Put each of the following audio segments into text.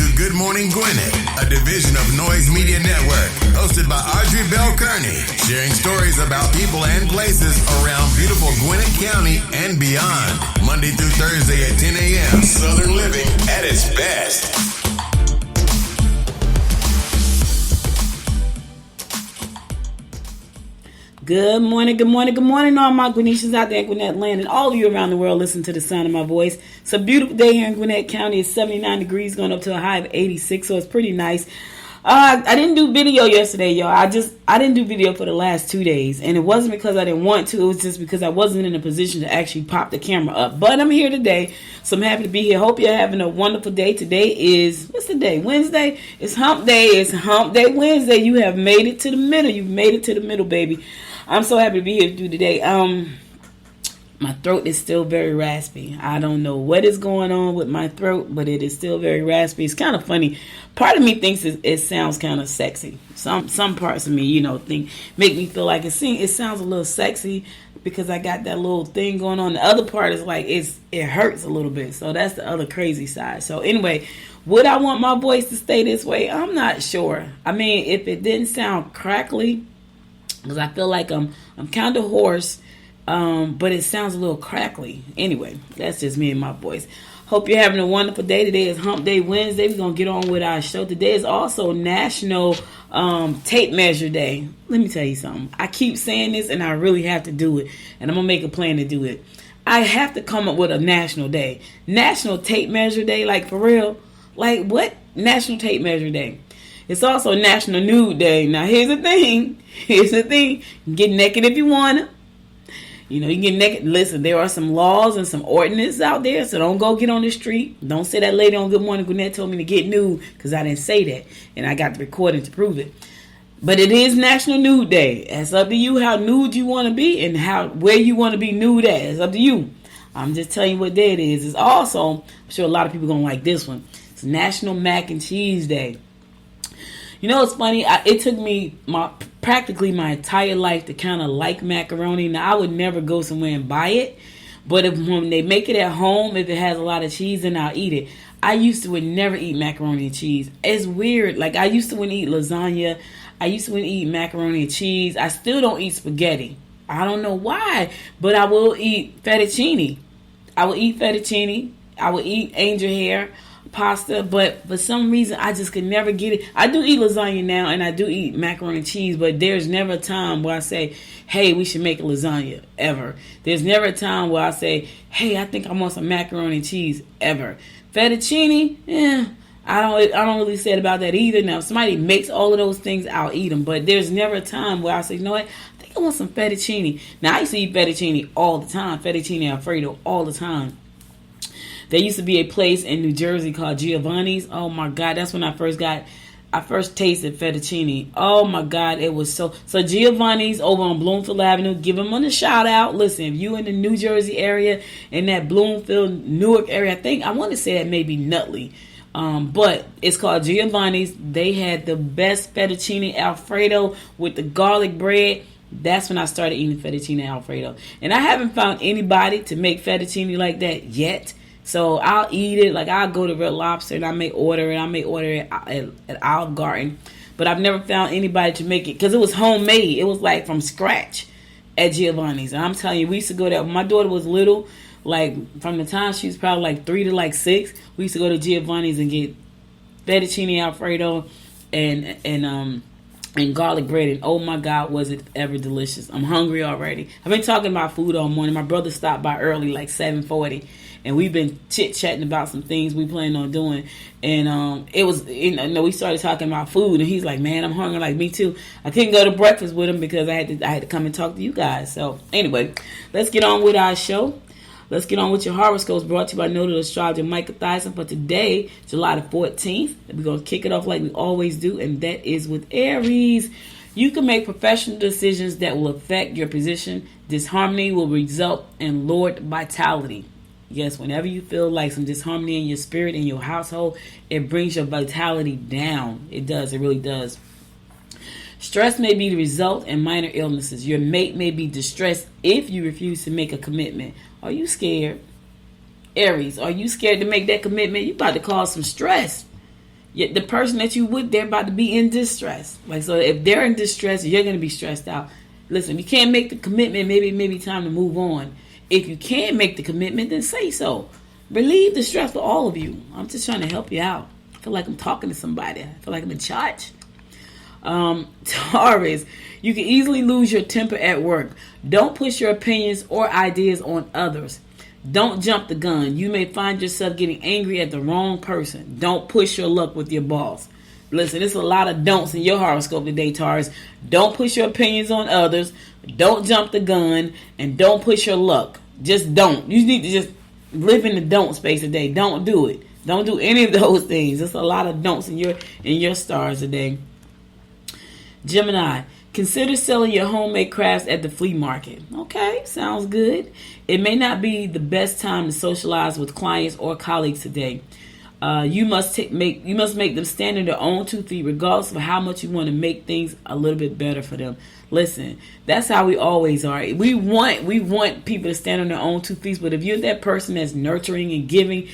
to Good Morning Gwinnett, a division of Noise Media Network, hosted by Audrey Bell Kearney, sharing stories about people and places around beautiful Gwinnett County and beyond. Monday through Thursday at 10 a.m. Southern living at its best. Good morning, all my Gwinnetians out there in Gwinnett land and all of you around the world listen to the sound of my voice. It's a beautiful day here in Gwinnett County. It's 79 degrees going up to a high of 86, so it's pretty nice. I didn't do video yesterday, y'all. I didn't do video for the last 2 days, and it wasn't because I didn't want to. It was just because I wasn't in a position to actually pop the camera up. But I'm here today, so I'm happy to be here. Hope you're having a wonderful day. Today is, what's the day? Wednesday? It's hump day. It's hump day Wednesday. You have made it to the middle. You've made it to the middle, baby. I'm so happy to be here to do today. My throat is still very raspy. I don't know what is going on with my throat, but it is still very raspy. It's kind of funny. Part of me thinks it sounds kind of sexy. Some parts of me, make me feel like it sounds a little sexy because I got that little thing going on. The other part is like it hurts a little bit. So that's the other crazy side. So anyway, would I want my voice to stay this way? I'm not sure. I mean, if it didn't sound crackly, because I feel like I'm kind of hoarse, but it sounds a little crackly. Anyway, that's just me and my voice. Hope you're having a wonderful day. Today is Hump Day Wednesday. We're going to get on with our show. Today is also National Tape Measure Day. Let me tell you something. I keep saying this, and I really have to do it, and I'm going to make a plan to do it. I have to come up with a national day. National Tape Measure Day, like for real? Like what? National Tape Measure Day. It's also National Nude Day. Now, here's the thing. You can get naked if you want to. You can get naked. Listen, there are some laws and some ordinances out there, so don't go get on the street. Don't say that lady on Good Morning Gwinnett told me to get nude, because I didn't say that, and I got the recording to prove it. But it is National Nude Day. It's up to you how nude you want to be and where you want to be nude at. It's up to you. I'm just telling you what day it is. It's also, I'm sure a lot of people are going to like this one. It's National Mac and Cheese Day. It's funny. It took me practically my entire life to kind of like macaroni. Now, I would never go somewhere and buy it. But when they make it at home, if it has a lot of cheese, then I'll eat it. I used to would never eat macaroni and cheese. It's weird. Like, I used to wouldn't eat lasagna. I used to wouldn't eat macaroni and cheese. I still don't eat spaghetti. I don't know why. But I will eat fettuccine. I will eat fettuccine. I will eat angel hair pasta, but for some reason I just could never get it. I do eat lasagna now, and I do eat macaroni and cheese, but there's never a time where I say, hey, we should make a lasagna, ever. There's never a time where I say, hey, I think I want some macaroni and cheese, ever. Fettuccine, I don't really say about that either. Now, if somebody makes all of those things, I'll eat them, but there's never a time where I say, you know what, I think I want some fettuccine. Now, I used to eat fettuccine all the time, fettuccine Alfredo all the time. There used to be a place in New Jersey called Giovanni's. Oh my God, that's when I first tasted fettuccine. Oh my God, it was so Giovanni's over on Bloomfield Avenue. Give them a shout out. Listen, if you in the New Jersey area, in that Bloomfield, Newark area, I want to say that maybe Nutley. But it's called Giovanni's. They had the best fettuccine Alfredo with the garlic bread. That's when I started eating fettuccine Alfredo. And I haven't found anybody to make fettuccine like that yet. So I'll eat it. Like, I'll go to Red Lobster and I may order it. At Olive Garden. But I've never found anybody to make it, because it was homemade. It was like from scratch at Giovanni's. And I'm telling you, we used to go there. When my daughter was little, like from the time she was probably like 3 to like 6, we used to go to Giovanni's and get fettuccine Alfredo and garlic bread. And oh my God, was it ever delicious. I'm hungry already. I've been talking about food all morning. My brother stopped by early, like 7:40. And we've been chit-chatting about some things we plan on doing. And it was, we started talking about food. And he's like, man, I'm hungry. Like, me too. I couldn't go to breakfast with him because I had to come and talk to you guys. So, anyway, let's get on with our show. Let's get on with your horoscopes, brought to you by noted astrologer Michael Thyssen for today, July the 14th. We're going to kick it off like we always do, and that is with Aries. You can make professional decisions that will affect your position. Disharmony will result in lowered vitality. Yes, whenever you feel like some disharmony in your spirit, in your household, it brings your vitality down. It does. It really does. Stress may be the result in minor illnesses. Your mate may be distressed if you refuse to make a commitment. Are you scared? Aries, are you scared to make that commitment? You're about to cause some stress. The person that you with, they're about to be in distress. Like, so if they're in distress, you're going to be stressed out. Listen, if you can't make the commitment, maybe time to move on. If you can't make the commitment, then say so. Relieve the stress for all of you. I'm just trying to help you out. I feel like I'm talking to somebody. I feel like I'm in charge. Taurus, you can easily lose your temper at work. Don't push your opinions or ideas on others. Don't jump the gun. You may find yourself getting angry at the wrong person. Don't push your luck with your boss. Listen, there's a lot of don'ts in your horoscope today, Taurus. Don't push your opinions on others. Don't jump the gun. And don't push your luck. Just don't. You need to just live in the don't space today. Don't do it. Don't do any of those things. There's a lot of don'ts in your stars today. Gemini, consider selling your homemade crafts at the flea market. Okay, sounds good. It may not be the best time to socialize with clients or colleagues today. You must make them stand on their own 2 feet, regardless of how much you want to make things a little bit better for them. Listen, that's how we always are. We want people to stand on their own 2 feet, but if you're that person that's nurturing and giving,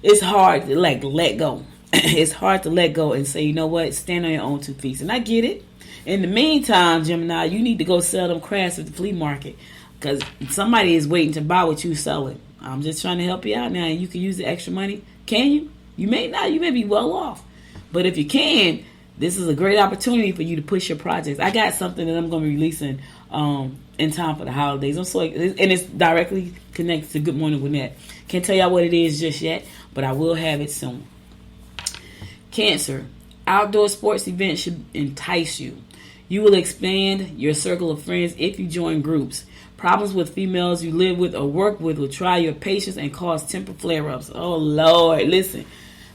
it's hard to let go. It's hard to let go and say, you know what, stand on your own 2 feet. And I get it. In the meantime, Gemini, you need to go sell them crafts at the flea market because somebody is waiting to buy what you're selling. I'm just trying to help you out now. You can use the extra money. Can you? You may not. You may be well off. But if you can, this is a great opportunity for you to push your projects. I got something that I'm going to be releasing in time for the holidays. And it's directly connected to Good Morning Gwinnett. Can't tell y'all what it is just yet, but I will have it soon. Cancer. Outdoor sports events should entice you. You will expand your circle of friends if you join groups. Problems with females you live with or work with will try your patience and cause temper flare-ups. Oh, Lord. Listen.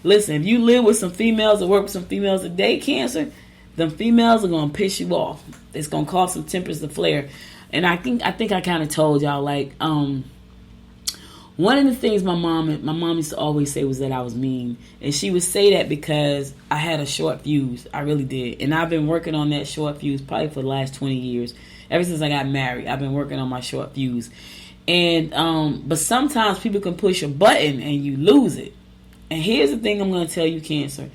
If you live with some females or work with some females today, Cancer, them females are going to piss you off. It's going to cause some tempers to flare. And I think I kind of told y'all, like, one of the things my mom used to always say was that I was mean. And she would say that because I had a short fuse. I really did. And I've been working on that short fuse probably for the last 20 years. Ever since I got married, I've been working on my short fuse. And but sometimes people can push a button and you lose it. And here's the thing I'm going to tell you, Cancer.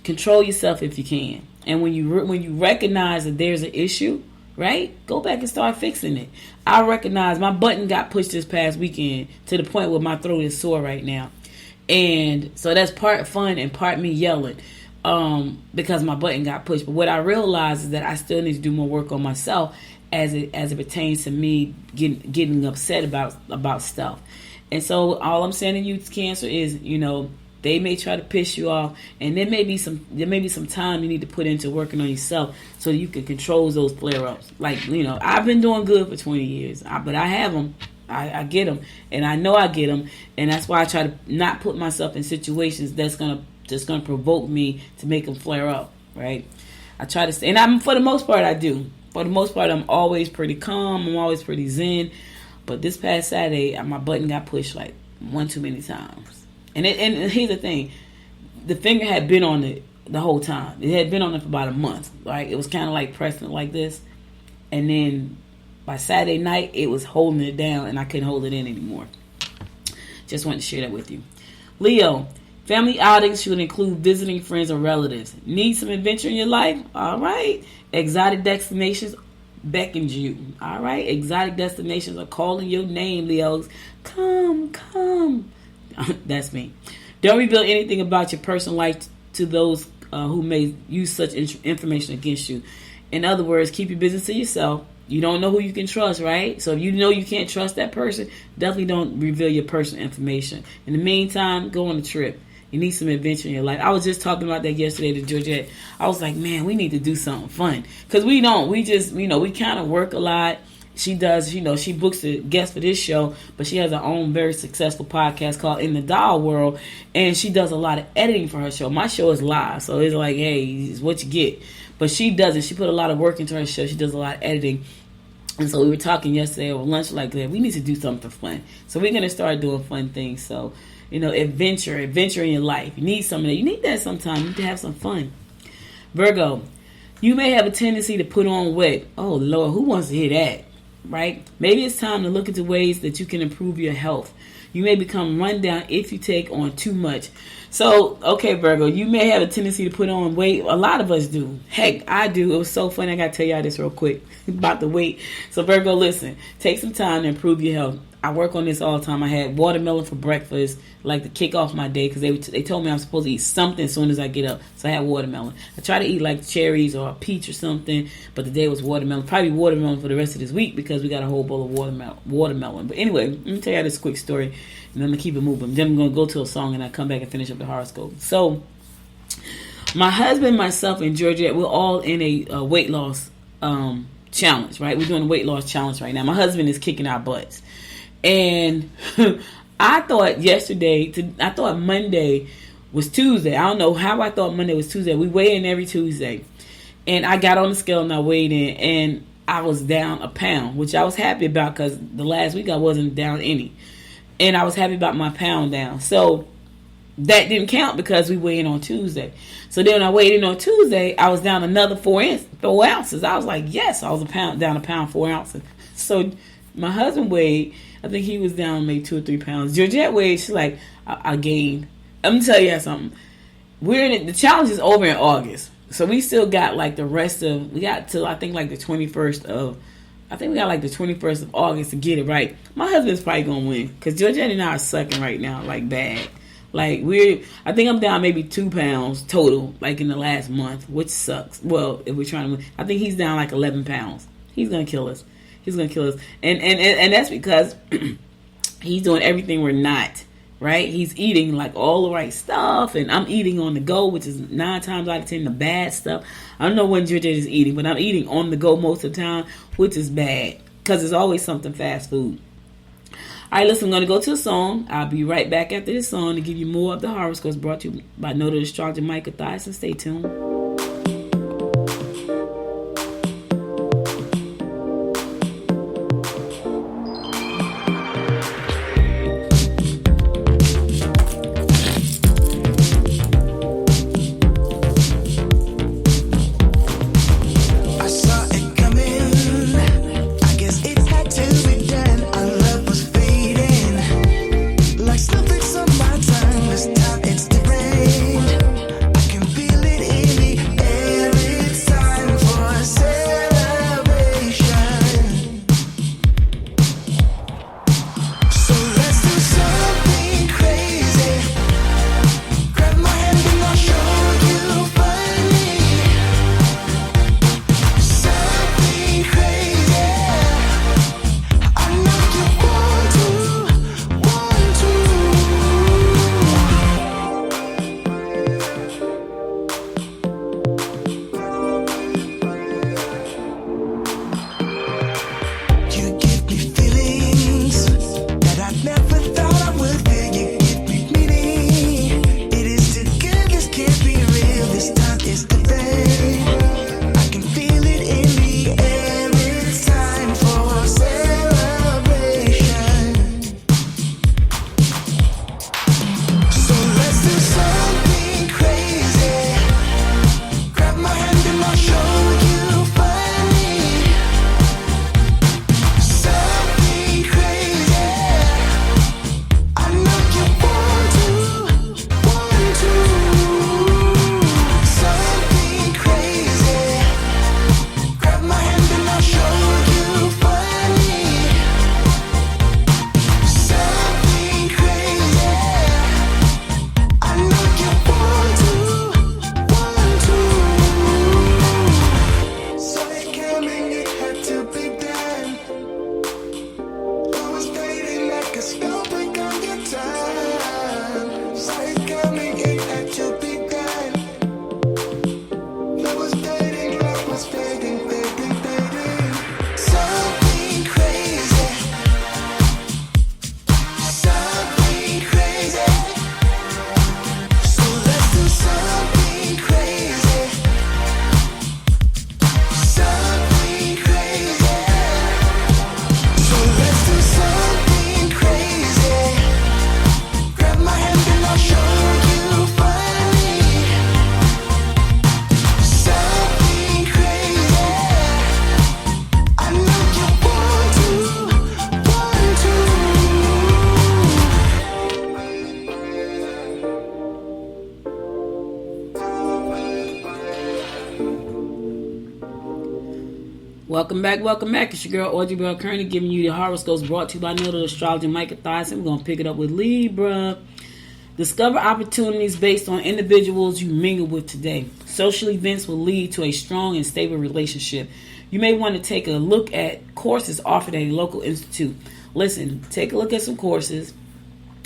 Control yourself if you can. And when you recognize that there's an issue, right? Go back and start fixing it. I recognize my button got pushed this past weekend to the point where my throat is sore right now. And so that's part fun and part me yelling because my button got pushed. But what I realized is that I still need to do more work on myself as it pertains to me getting upset about stuff. And so all I'm saying to you, Cancer, is, they may try to piss you off, and there may be some time you need to put into working on yourself so you can control those flare-ups. Like, I've been doing good for 20 years, but I have them. I get them, and I know I get them, and that's why I try to not put myself in situations that's gonna provoke me to make them flare up. Right? I try to stay, and for the most part I do. For the most part, I'm always pretty calm. I'm always pretty zen. But this past Saturday, my button got pushed like one too many times. And here's the thing. The finger had been on it the whole time. It had been on it for about a month. Right? It was kind of like pressing it like this. And then by Saturday night, it was holding it down and I couldn't hold it in anymore. Just wanted to share that with you. Leo, family outings should include visiting friends or relatives. Need some adventure in your life? All right. Exotic destinations beckons you. All right. Exotic destinations are calling your name, Leos. Come. That's me. Don't reveal anything about your personal life to those who may use such information against you. In other words, keep your business to yourself. You don't know who you can trust, right? So if you know you can't trust that person, definitely don't reveal your personal information. In the meantime, go on a trip. You need some adventure in your life. I was just talking about that yesterday to Georgette. I was like, man, we need to do something fun. Because we don't. We just, we kind of work a lot. She does, she books the guests for this show, but she has her own very successful podcast called In the Doll World, and she does a lot of editing for her show. My show is live, so it's like, hey, it's what you get. But she doesn't. She put a lot of work into her show. She does a lot of editing. And so we were talking yesterday over lunch like that. We need to do something fun. So we're going to start doing fun things. So, adventure in your life. You need some of that. You need that sometimes. You need to have some fun. Virgo, you may have a tendency to put on weight. Oh, Lord, who wants to hear that? Right? Maybe it's time to look into ways that you can improve your health. You may become run down if you take on too much. So, okay, Virgo, you may have a tendency to put on weight. A lot of us do. Heck, I do. It was so funny. I got to tell y'all this real quick about the weight. So, Virgo, listen. Take some time to improve your health. I work on this all the time. I had watermelon for breakfast, like to kick off my day, because they told me I'm supposed to eat something as soon as I get up. So I had watermelon. I try to eat like cherries or a peach or something, but the day was watermelon. Probably watermelon for the rest of this week because we got a whole bowl of watermelon. But anyway, let me tell you this quick story, and I'm going to keep it moving. Then I'm going to go to a song, and I come back and finish up the horoscope. So my husband, myself, and Georgette, we're all in a weight loss challenge, right? We're doing a weight loss challenge right now. My husband is kicking our butts. And I thought Monday was Tuesday. I don't know how I thought Monday was Tuesday. We weigh in every Tuesday. And I got on the scale and I weighed in. And I was down a pound, which I was happy about because the last week I wasn't down any. And I was happy about my pound down. So that didn't count because we weighed in on Tuesday. So then when I weighed in on Tuesday, I was down another 4 ounces. I was like, yes, I was down a pound, 4 ounces. So my husband weighed, I think he was down maybe 2 or 3 pounds. Georgette weighed, she's like, I gained. I'm going to tell you something. The challenge is over in August. So we still got like the rest of, we got till I think like the 21st of August to get it right. My husband's probably going to win because Georgette and I are sucking right now like bad. Like I think I'm down maybe 2 pounds total like in the last month, which sucks. Well, if we're trying to win, I think he's down like 11 pounds. He's going to kill us. He's going to kill us. And that's because he's doing everything we're not, right? He's eating like all the right stuff, and I'm eating on the go, which is 9 times out of 10 the bad stuff. I don't know when Georgette is eating, but I'm eating on the go most of the time, which is bad because there's always something fast food. All right, listen, I'm going to go to a song. I'll be right back after this song to give you more of the horoscopes brought to you by noted astrologer Michael Thies. Stay tuned. It's different. I can feel it in the Welcome back. It's your girl Audrey Bell Kearney giving you the horoscopes brought to you by Nodal Astrology Micah Thyssen. We're going to pick it up with Libra. Discover opportunities based on individuals you mingle with today. Social events will lead to a strong and stable relationship. You may want to take a look at courses offered at a local institute. Listen, take a look at some courses.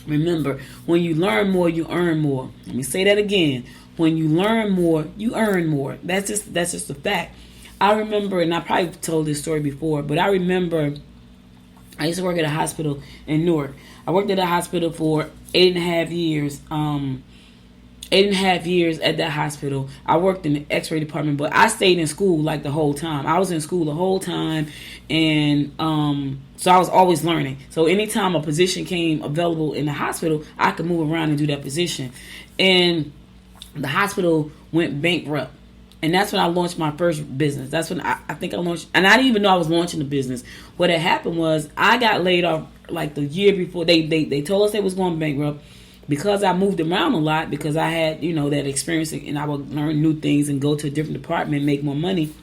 Remember, when you learn more, you earn more. Let me say that again. When you learn more, you earn more. That's just a fact. I remember, and I probably told this story before, but I remember I used to work at a hospital in Newark. I worked at a hospital for 8.5 years. 8.5 years at that hospital. I worked in the x-ray department, but I stayed in school like the whole time. I was in school the whole time, and so I was always learning. So anytime a position came available in the hospital, I could move around and do that position. And the hospital went bankrupt. And that's when I launched my first business. That's when I think I launched, and I didn't even know I was launching the business. What had happened was I got laid off like the year before. They told us they was going bankrupt because I moved around a lot, because I had, that experience, and I would learn new things and go to a different department and make more money.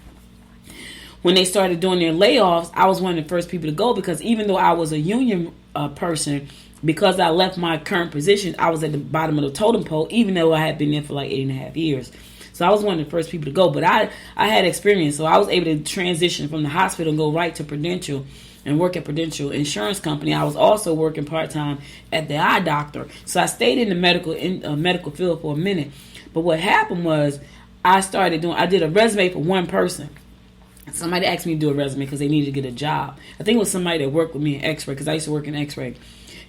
When they started doing their layoffs, I was one of the first people to go, because even though I was a union person, because I left my current position, I was at the bottom of the totem pole, even though I had been there for like 8.5 years. So I was one of the first people to go, but I had experience, so I was able to transition from the hospital and go right to Prudential and work at Prudential Insurance Company. I was also working part-time at the eye doctor. So I stayed in the medical field for a minute. But what happened was I did a resume for one person. Somebody asked me to do a resume because they needed to get a job. I think it was somebody that worked with me in x-ray, because I used to work in x-ray.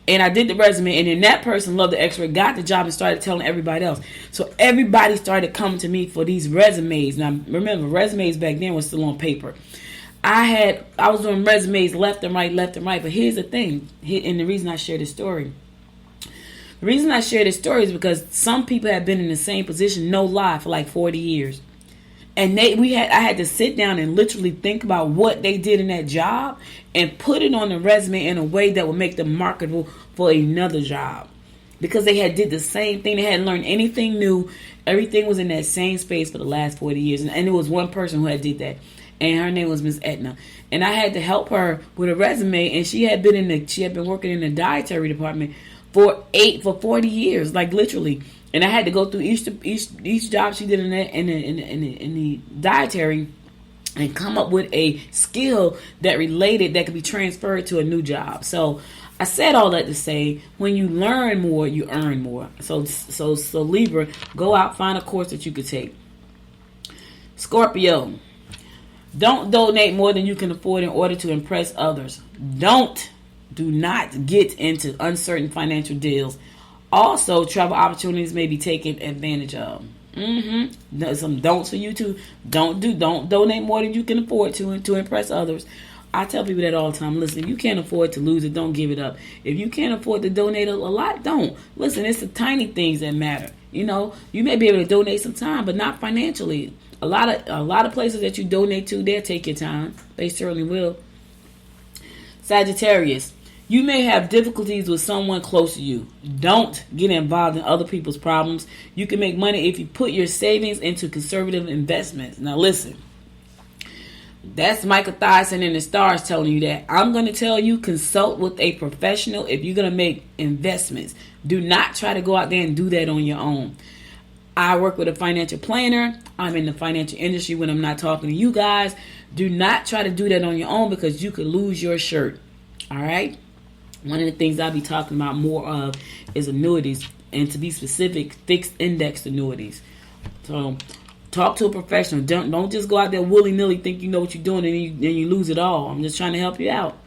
And I did the resume, and then that person loved the x-ray, got the job, and started telling everybody else. So everybody started coming to me for these resumes. Now, remember, resumes back then were still on paper. I was doing resumes left and right. But here's the thing, and the reason I share this story. The reason I share this story is because some people have been in the same position, no lie, for like 40 years. And I had to sit down and literally think about what they did in that job and put it on the resume in a way that would make them marketable for another job. Because they had did the same thing. They hadn't learned anything new. Everything was in that same space for the last 40 years. And it was one person who had did that. And her name was Miss Etna. And I had to help her with a resume. And she had been working in the dietary department for 40 years, like literally. And I had to go through each job she did in the dietary and come up with a skill that could be transferred to a new job. So I said all that to say, when you learn more, you earn more. So Libra, go out, find a course that you could take. Scorpio, don't donate more than you can afford in order to impress others. Do not get into uncertain financial deals. Also, travel opportunities may be taken advantage of. Some don'ts for you too. Don't donate more than you can afford to impress others. I tell people that all the time. Listen, if you can't afford to lose it, don't give it up. If you can't afford to donate a lot, don't. Listen, it's the tiny things that matter. You may be able to donate some time, but not financially. A lot of places that you donate to, they'll take your time. They certainly will. Sagittarius, you may have difficulties with someone close to you. Don't get involved in other people's problems. You can make money if you put your savings into conservative investments. Now listen, that's Micah Thyssen and the stars telling you that. I'm going to tell you, consult with a professional if you're going to make investments. Do not try to go out there and do that on your own. I work with a financial planner. I'm in the financial industry when I'm not talking to you guys. Do not try to do that on your own, because you could lose your shirt. All right? One of the things I'll be talking about more of is annuities, and to be specific, fixed index annuities. So talk to a professional. Don't just go out there willy-nilly, think you know what you're doing, and then you lose it all. I'm just trying to help you out.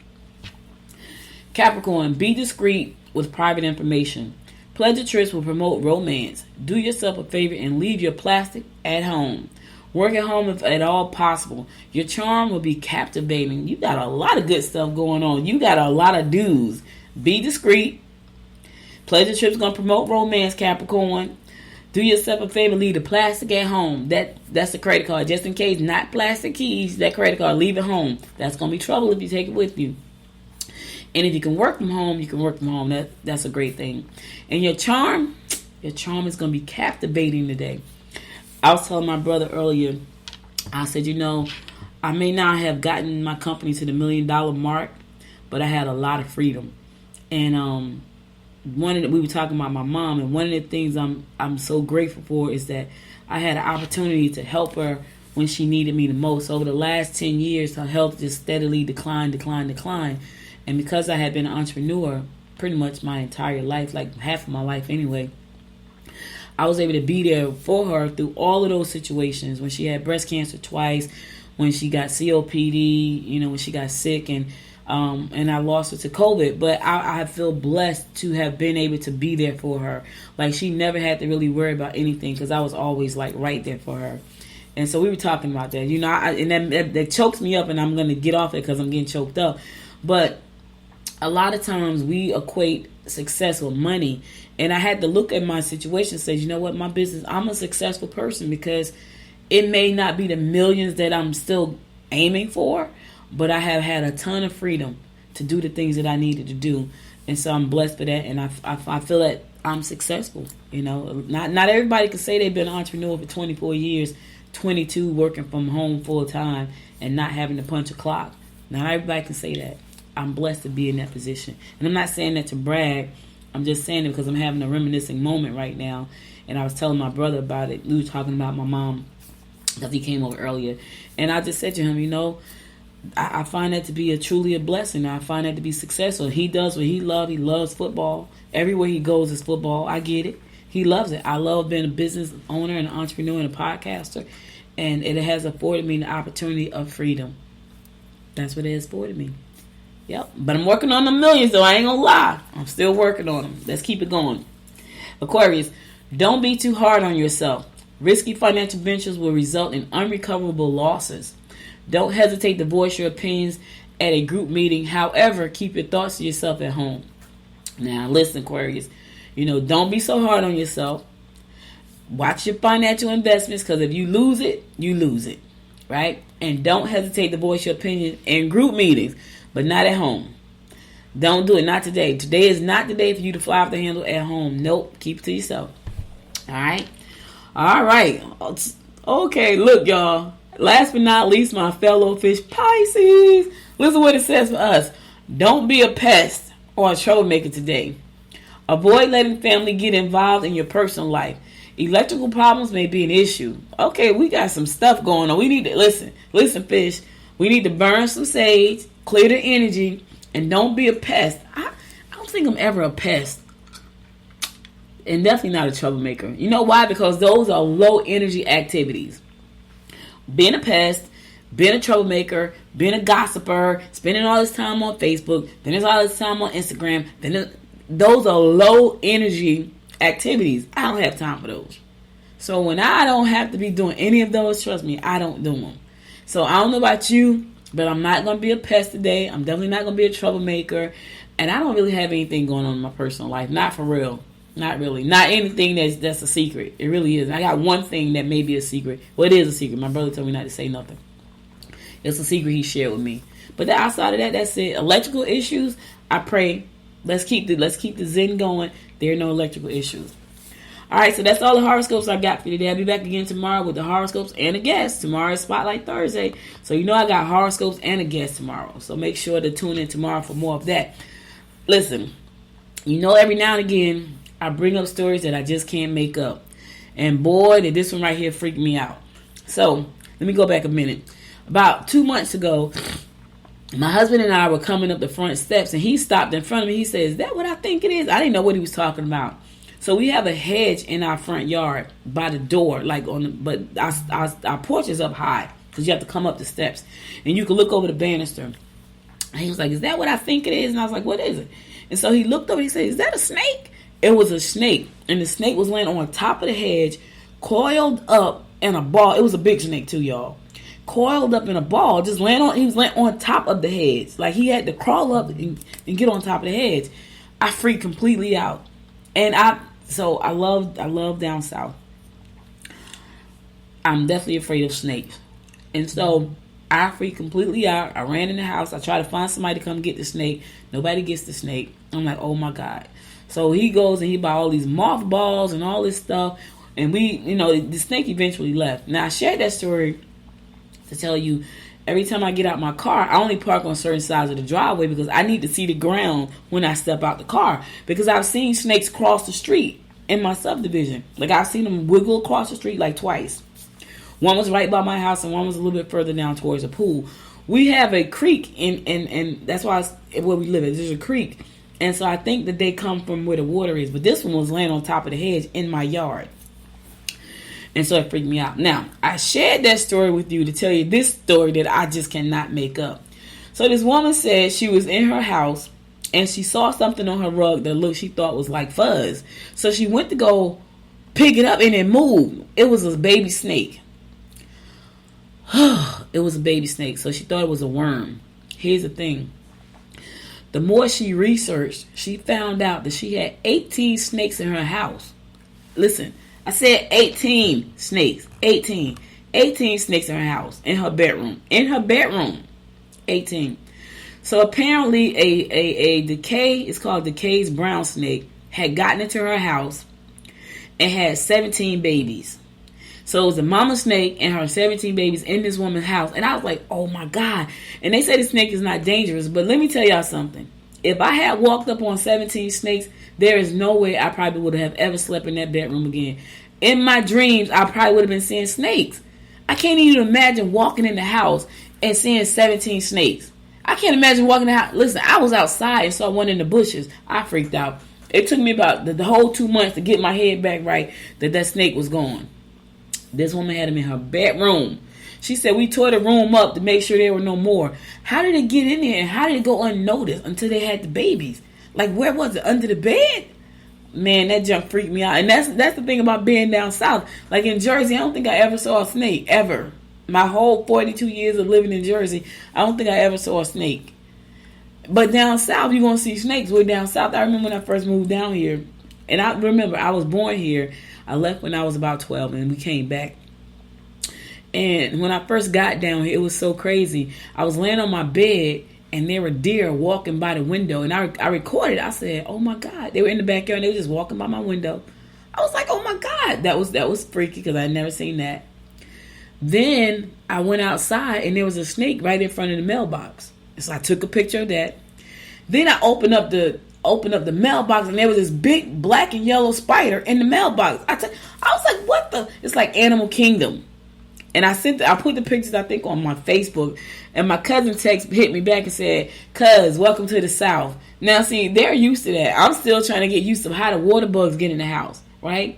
Capricorn, be discreet with private information. Pleasure trips will promote romance. Do yourself a favor and leave your plastic at home. Work at home if at all possible. Your charm will be captivating. You got a lot of good stuff going on. You got a lot of dues. Be discreet. Pleasure trips going to promote romance, Capricorn. Do yourself a favor, leave the plastic at home. That's the credit card. Just in case, not plastic keys. That credit card, leave it home. That's going to be trouble if you take it with you. And if you can work from home, you can work from home. That's a great thing. And your charm is going to be captivating today. I was telling my brother earlier, I said, I may not have gotten my company to the $1 million mark, but I had a lot of freedom. And we were talking about my mom, and one of the things I'm so grateful for is that I had an opportunity to help her when she needed me the most. Over the last 10 years, her health just steadily declined. And because I had been an entrepreneur pretty much my entire life, like half of my life anyway, I was able to be there for her through all of those situations. When she had breast cancer twice, when she got COPD, when she got sick, and I lost her to COVID. But I feel blessed to have been able to be there for her. Like, she never had to really worry about anything because I was always like right there for her. And so we were talking about that, and that chokes me up, and I'm going to get off it because I'm getting choked up. But a lot of times we equate success with money. And I had to look at my situation and say, you know what, my business, I'm a successful person because it may not be the millions that I'm still aiming for, but I have had a ton of freedom to do the things that I needed to do. And so I'm blessed for that. And I feel that I'm successful. Not everybody can say they've been an entrepreneur for 24 years, 22 working from home full time and not having to punch a clock. Not everybody can say that. I'm blessed to be in that position. And I'm not saying that to brag. I'm just saying it because I'm having a reminiscing moment right now. And I was telling my brother about it. We were talking about my mom because he came over earlier. And I just said to him, I find that to be truly a blessing. I find that to be successful. He does what he loves. He loves football. Everywhere he goes is football. I get it. He loves it. I love being a business owner and an entrepreneur and a podcaster. And it has afforded me the opportunity of freedom. That's what it has afforded me. Yep. But I'm working on the millions, though. I ain't gonna lie. I'm still working on them. Let's keep it going. Aquarius, don't be too hard on yourself. Risky financial ventures will result in unrecoverable losses. Don't hesitate to voice your opinions at a group meeting. However, keep your thoughts to yourself at home. Now, listen, Aquarius. Don't be so hard on yourself. Watch your financial investments, because if you lose it, you lose it. Right? And don't hesitate to voice your opinion in group meetings, but not at home. Don't do it. Not today. Today is not the day for you to fly off the handle at home. Nope. Keep it to yourself. All right? All right. Okay, look, y'all. Last but not least, my fellow fish Pisces. Listen what it says for us. Don't be a pest or a troublemaker today. Avoid letting family get involved in your personal life. Electrical problems may be an issue. Okay, we got some stuff going on. We need to listen, fish. We need to burn some sage, clear the energy, and don't be a pest. I don't think I'm ever a pest. And definitely not a troublemaker. You know why? Because those are low energy activities. Being a pest, being a troublemaker, being a gossiper, spending all this time on Facebook, spending all this time on Instagram, those are low energy activities. I don't have time for those. So when I don't have to be doing any of those, trust me, I don't do them. So I don't know about you, but I'm not going to be a pest today. I'm definitely not going to be a troublemaker. And I don't really have anything going on in my personal life. Not for real. Not really. Not anything that's a secret. It really is. I got one thing that may be a secret. Well, it is a secret. My brother told me not to say nothing. It's a secret he shared with me. But outside of that, that's it. Electrical issues, I pray. Let's keep the zen going. There are no electrical issues. All right, so that's all the horoscopes I got for you today. I'll be back again tomorrow with the horoscopes and a guest. Tomorrow is Spotlight Thursday. So I got horoscopes and a guest tomorrow. So make sure to tune in tomorrow for more of that. Listen, every now and again, I bring up stories that I just can't make up. And boy, did this one right here freak me out. So let me go back a minute. About 2 months ago, my husband and I were coming up the front steps, and he stopped in front of me. He said, "Is that what I think it is?" I didn't know what he was talking about. So we have a hedge in our front yard by the door, but our porch is up high because you have to come up the steps, and you can look over the banister. And he was like, "Is that what I think it is?" And I was like, "What is it?" And so he looked over. He said, "Is that a snake?" It was a snake, and the snake was laying on top of the hedge, coiled up in a ball. It was a big snake too, y'all. Coiled up in a ball, he was laying on top of the hedge. Like he had to crawl up and get on top of the hedge. I freaked completely out. And I love down south. I'm definitely afraid of snakes. And so I freaked completely out. I ran in the house. I tried to find somebody to come get the snake. Nobody gets the snake. I'm like, oh my God. So he goes and he buys all these mothballs and all this stuff. And the snake eventually left. Now I shared that story to tell you, every time I get out my car, I only park on certain sides of the driveway because I need to see the ground when I step out the car. Because I've seen snakes cross the street in my subdivision. Like, I've seen them wiggle across the street like twice. One was right by my house and one was a little bit further down towards a pool. We have a creek, and that's why where we live at. There's a creek. And so I think that they come from where the water is. But this one was laying on top of the hedge in my yard. And so it freaked me out. Now, I shared that story with you to tell you this story that I just cannot make up. So this woman said she was in her house and she saw something on her rug that she thought was like fuzz. So she went to go pick it up and it moved. It was a baby snake. It was a baby snake. So she thought it was a worm. Here's the thing. The more she researched, she found out that she had 18 snakes in her house. Listen. I said 18 snakes. 18 snakes in her house. In her bedroom. 18. So apparently a decay, it's called Decay's brown snake, had gotten into her house and had 17 babies. So it was a mama snake and her 17 babies in this woman's house. And I was like, oh my God. And they say the snake is not dangerous. But let me tell y'all something. If I had walked up on 17 snakes, there is no way I probably would have ever slept in that bedroom again. In my dreams, I probably would have been seeing snakes. I can't even imagine walking in the house and seeing 17 snakes. I can't imagine walking in the house. Listen, I was outside and saw one in the bushes. I freaked out. It took me about the whole 2 months to get my head back right that snake was gone. This woman had him in her bedroom. She said we tore the room up to make sure there were no more. How did it get in there and how did it go unnoticed until they had the babies? Like, where was it? Under the bed? Man, that junk freaked me out. And that's the thing about being down south. Like in Jersey, I don't think I ever saw a snake, ever. My whole 42 years of living in Jersey, I don't think I ever saw a snake. But down south, you're going to see snakes. We're down south. I remember when I first moved down here. And I remember I was born here. I left when I was about 12 and we came back. And when I first got down here, it was so crazy. I was laying on my bed and there were deer walking by the window. And I recorded. I said, oh my God. They were in the backyard and they were just walking by my window. I was like, oh my God. That was freaky because I had never seen that. Then I went outside and there was a snake right in front of the mailbox. So I took a picture of that. Then I opened up the mailbox and there was this big black and yellow spider in the mailbox. I was like, what the? It's like Animal Kingdom. And I put the pictures, I think, on my Facebook. And my cousin hit me back and said, cuz, welcome to the South. Now, see, they're used to that. I'm still trying to get used to how the water bugs get in the house, right?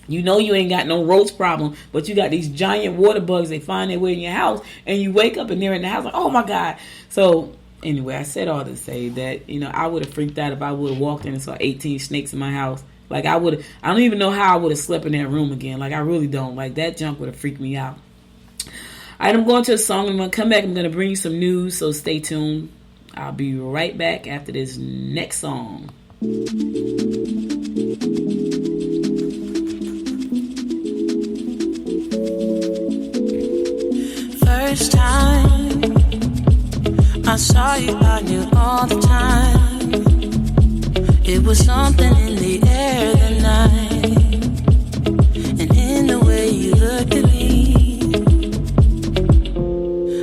You know you ain't got no roach problem, but you got these giant water bugs. They find their way in your house, and you wake up and they're in the house like, oh, my God. So, anyway, I said all to say that, I would have freaked out if I would have walked in and saw 18 snakes in my house. Like, I don't even know how I would have slept in that room again. Like, I really don't. Like, that junk would have freaked me out. All right, I'm going to a song. I'm going to come back. I'm going to bring you some news, so stay tuned. I'll be right back after this next song. First time I saw you, I knew all the time. It was something in the air that night, and in the way you looked at me.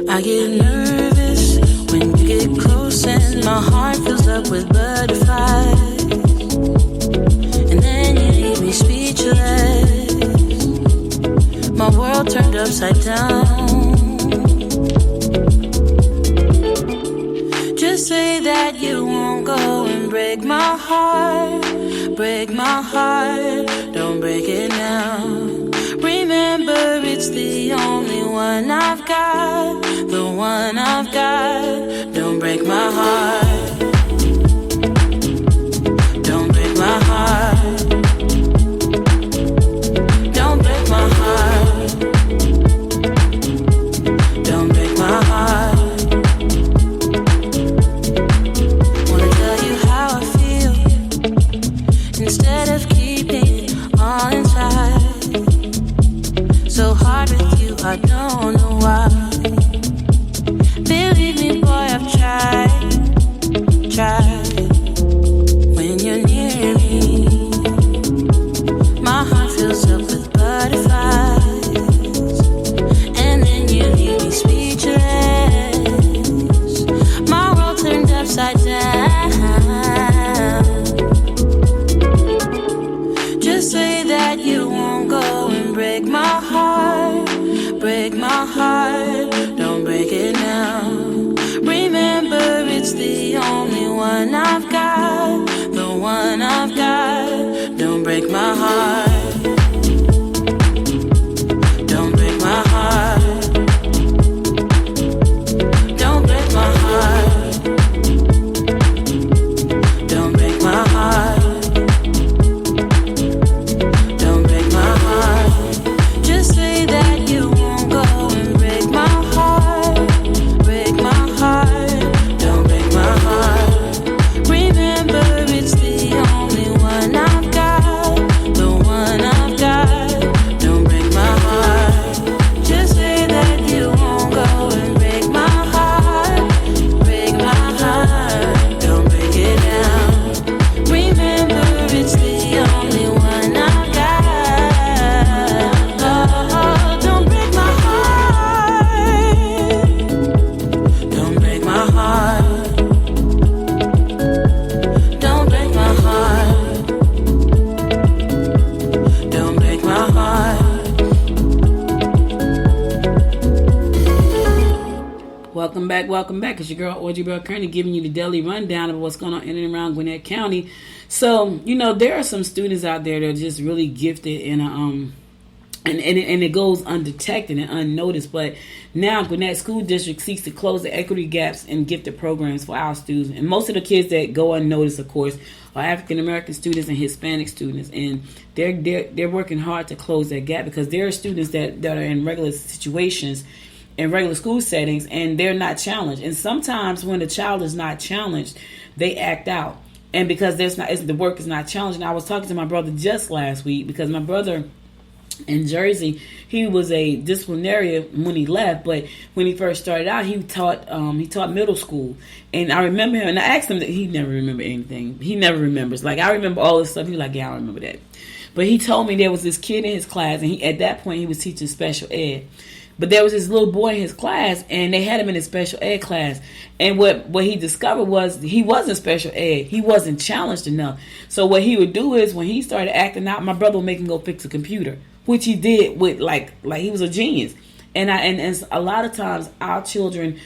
I get nervous when you get close and my heart fills up with butterflies, and then you leave me speechless. My world turned upside down. Just say that you won't go and break my heart, don't break it now. Remember, it's the only one I've got, the one I've got. Don't break my heart, don't break my heart, don't break my heart, don't break my heart. Instead of keeping it all inside, so hard with you, I don't know why. Believe me, boy, I've tried. When you're near me, my heart fills up with butterflies, and then you leave me speechless. my heart. Don't break my heart. Don't break my heart. Don't break my heart. Don't break my heart. Just say that you won't go and break my heart. Break my heart. Don't break my heart. Remember, it's the only one I've got. The one I've got. Don't break my heart. Just say that you won't go and break my heart. Break my heart. Don't break it down. Remember, it's the only one I've got. Oh, don't break my heart. Don't break my heart. Don't break my heart. Don't break my heart. Welcome back. It's your girl, Audrey Bell Kearney, giving you the daily rundown of what's going on in and around Gwinnett County. So, there are some students out there that are just really gifted and it goes undetected and unnoticed. But now Gwinnett School District seeks to close the equity gaps in gifted programs for our students. And most of the kids that go unnoticed, of course, are African American students and Hispanic students. And they're working hard to close that gap because there are students that are in regular situations, in regular school settings, and they're not challenged. And sometimes when the child is not challenged, they act out. And because the work is not challenged. And I was talking to my brother just last week because my brother in Jersey, he was a disciplinarian when he left, but when he first started out, he taught middle school. And I remember him, and I asked him that he never remembered anything. He never remembers. Like, I remember all this stuff. He was like, yeah, I remember that. But he told me there was this kid in his class, and at that point he was teaching special ed. But there was this little boy in his class, and they had him in his special ed class. And what he discovered was he wasn't special ed. He wasn't challenged enough. So what he would do is when he started acting out, my brother would make him go fix a computer, which he did with like he was a genius. And a lot of times our children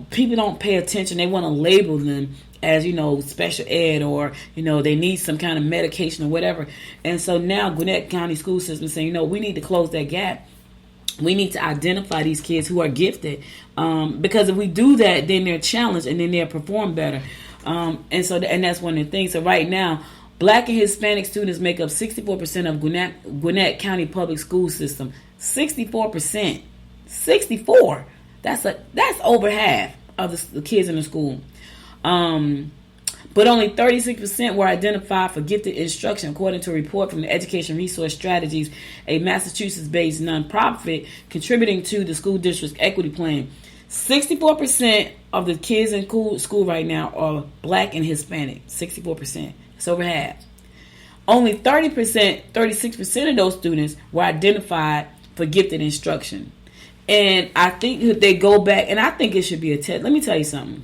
people don't pay attention. They want to label them as, special ed or, they need some kind of medication or whatever. And so now Gwinnett County School System is saying, we need to close that gap. We need to identify these kids who are gifted, because if we do that, then they're challenged and then they'll perform better. And that's one of the things. So right now, Black and Hispanic students make up 64% of Gwinnett County public school system. 64%, 64. That's over half of the kids in the school. But only 36% were identified for gifted instruction, according to a report from the Education Resource Strategies, a Massachusetts-based nonprofit contributing to the school district's equity plan. 64% of the kids in school right now are Black and Hispanic. 64%. It's over half. Only 36% of those students were identified for gifted instruction. And I think they go back, and I think it should be a test. Let me tell you something.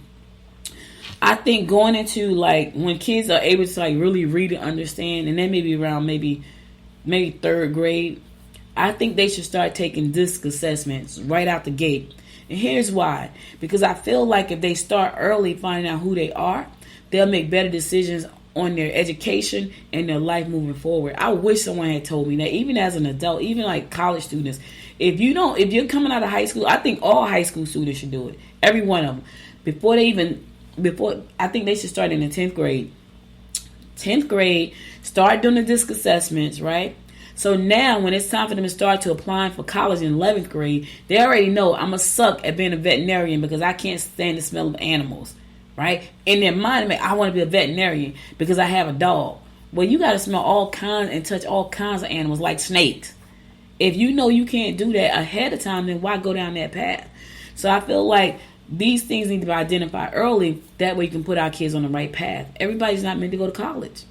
I think going into when kids are able to really read and understand, and then maybe around maybe third grade, I think they should start taking DISC assessments right out the gate. And here's why. Because I feel like if they start early finding out who they are, they'll make better decisions on their education and their life moving forward. I wish someone had told me that, even as an adult, even like college students. If you're coming out of high school, I think all high school students should do it. Every one of them. I think they should start in the 10th grade. 10th grade, start doing the DISC assessments, right? So now when it's time for them to start to applying for college in 11th grade, they already know I'm a suck at being a veterinarian because I can't stand the smell of animals, right? In their mind, I want to be a veterinarian because I have a dog. Well, you got to smell all kinds and touch all kinds of animals like snakes. If you know you can't do that ahead of time, then why go down that path? So I feel like these things need to be identified early. That way you can put our kids on the right path. Everybody's not meant to go to college.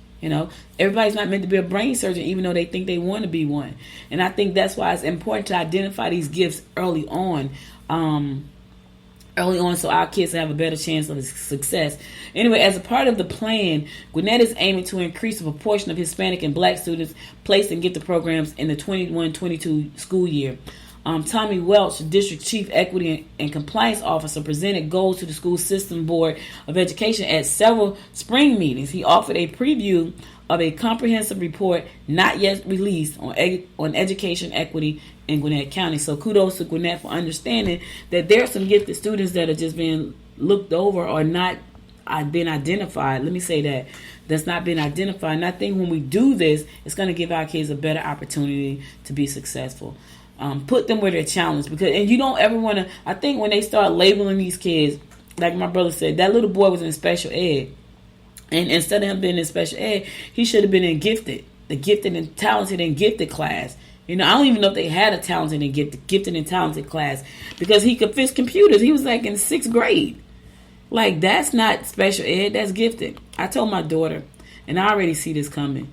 Everybody's not meant to be a brain surgeon, even though they think they want to be one. And I think that's why it's important to identify these gifts early on. So our kids have a better chance of success. Anyway, as a part of the plan, Gwinnett is aiming to increase the proportion of Hispanic and Black students placed in gifted programs in the 21-22 school year. Tommy Welch, District Chief Equity and Compliance Officer, presented goals to the School System Board of Education at several spring meetings. He offered a preview of a comprehensive report not yet released on education equity in Gwinnett County. So kudos to Gwinnett for understanding that there are some gifted students that are just being looked over or not been identified. Let me say that's not been identified. And I think when we do this, it's going to give our kids a better opportunity to be successful. Put them where they're challenged, and you don't ever want to. I think when they start labeling these kids, like my brother said, that little boy was in special ed, and instead of him being in special ed, he should have been in the gifted and talented and gifted class. I don't even know if they had a talented and gifted and talented class, because he could fix computers. He was like in 6th grade. Like, that's not special ed, that's gifted. I told my daughter, and I already see this coming.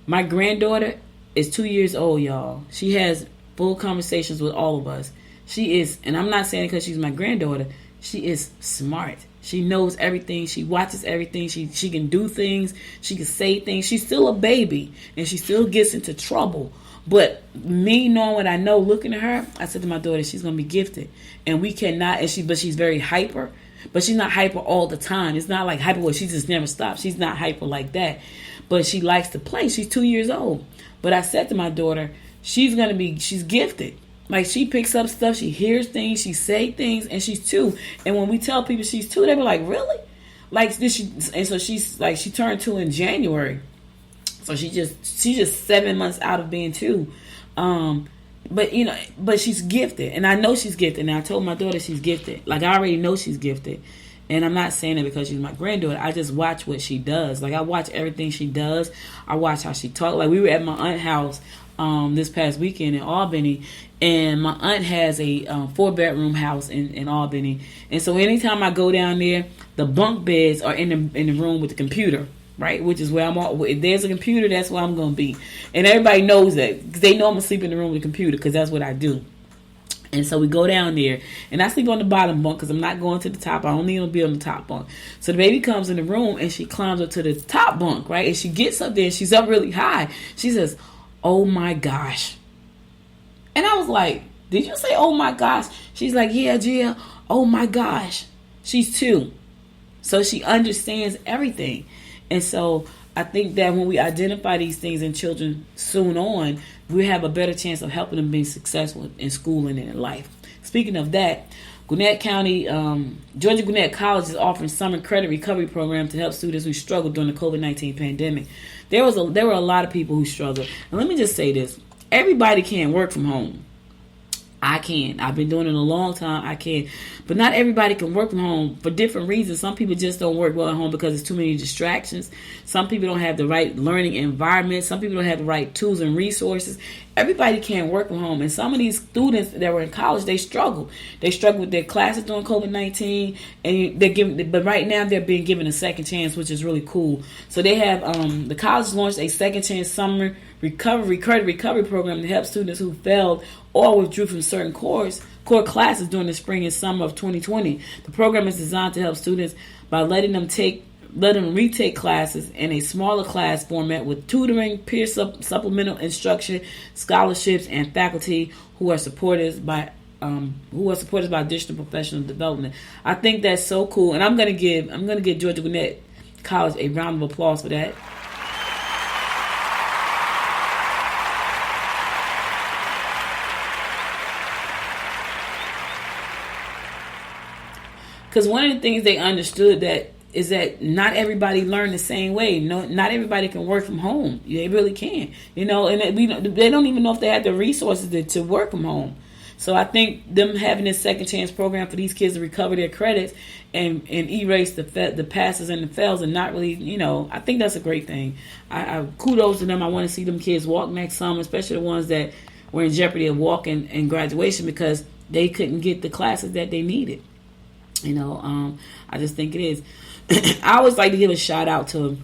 My granddaughter is 2 years old, y'all. She has full conversations with all of us. She is, and I'm not saying it because she's my granddaughter, she is smart. She knows everything. She watches everything. She can do things. She can say things. She's still a baby, and she still gets into trouble. But me knowing what I know, looking at her, I said to my daughter, she's going to be gifted. And we cannot, but she's very hyper. But she's not hyper all the time. It's not like hyper where she just never stops. She's not hyper like that. But she likes to play. She's 2 years old. But I said to my daughter, she's gifted. Like, she picks up stuff, she hears things, she say things, and she's 2. And when we tell people she's 2, they be like, really? Like, so she's like, she turned 2 in January. So she's just 7 months out of being 2. But she's gifted, and I know she's gifted. And I told my daughter she's gifted. Like, I already know she's gifted, and I'm not saying it because she's my granddaughter. I just watch what she does. Like, I watch everything she does. I watch how she talks. Like, we were at my aunt's house this past weekend in Albany, and my aunt has a 4-bedroom house in Albany. And so anytime I go down there, the bunk beds are in the room with the computer. Right, which is where I'm all. If there's a computer, that's where I'm going to be. And everybody knows that, because they know I'm going to sleep in the room with the computer, because that's what I do. And so we go down there, and I sleep on the bottom bunk because I'm not going to the top. I only want to be on the top bunk. So the baby comes in the room, and she climbs up to the top bunk, right? And she gets up there, and she's up really high. She says, "Oh my gosh." And I was like, "Did you say, oh my gosh?" She's like, "Yeah, Gia, oh my gosh." She's 2. So she understands everything. And so I think that when we identify these things in children soon on, we have a better chance of helping them be successful in school and in life. Speaking of that, Gwinnett County, Georgia Gwinnett College is offering summer credit recovery program to help students who struggled during the COVID-19 pandemic. There were a lot of people who struggled. And let me just say this. Everybody can't work from home. I can. I've been doing it a long time. I can. But not everybody can work from home for different reasons. Some people just don't work well at home because there's too many distractions. Some people don't have the right learning environment. Some people don't have the right tools and resources. Everybody can't work from home. And some of these students that were in college, they struggle. They struggle with their classes during COVID-19. And but right now they're being given a second chance, which is really cool. So they have, the college launched a second chance summer recovery program to help students who failed or withdrew from certain core classes during the spring and summer of 2020. The program is designed to help students by letting them retake classes in a smaller class format with tutoring, peer supplemental instruction, scholarships, and faculty who are supported by additional professional development. I think that's so cool, and I'm gonna give Georgia Gwinnett College a round of applause for that. Because one of the things they understood is that not everybody learn the same way. No, not everybody can work from home. They really can't. And they don't even know if they have the resources to work from home. So I think them having this second chance program for these kids to recover their credits and erase the passes and the fails and not really, I think that's a great thing. I kudos to them. I want to see them kids walk next summer, especially the ones that were in jeopardy of walking in graduation because they couldn't get the classes that they needed. I just think it is. I always like to give a shout out to,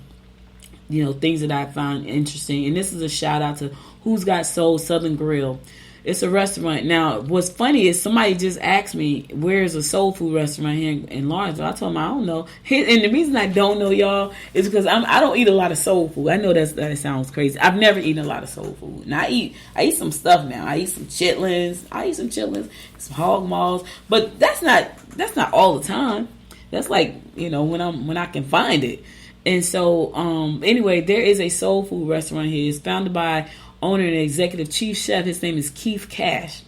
things that I found interesting. And this is a shout out to Who's Got Soul Southern Grill. It's a restaurant. Now, what's funny is somebody just asked me, where's a soul food restaurant here in Lawrenceville? I told them I don't know. And the reason I don't know, y'all, is because I don't eat a lot of soul food. I know that sounds crazy. I've never eaten a lot of soul food. And I eat some stuff now. I eat some chitlins, some hog maws. But that's not all the time. That's like, when I can find it. And so, anyway, there is a soul food restaurant here. It's founded by owner and executive chief chef. His name is Keith Cash.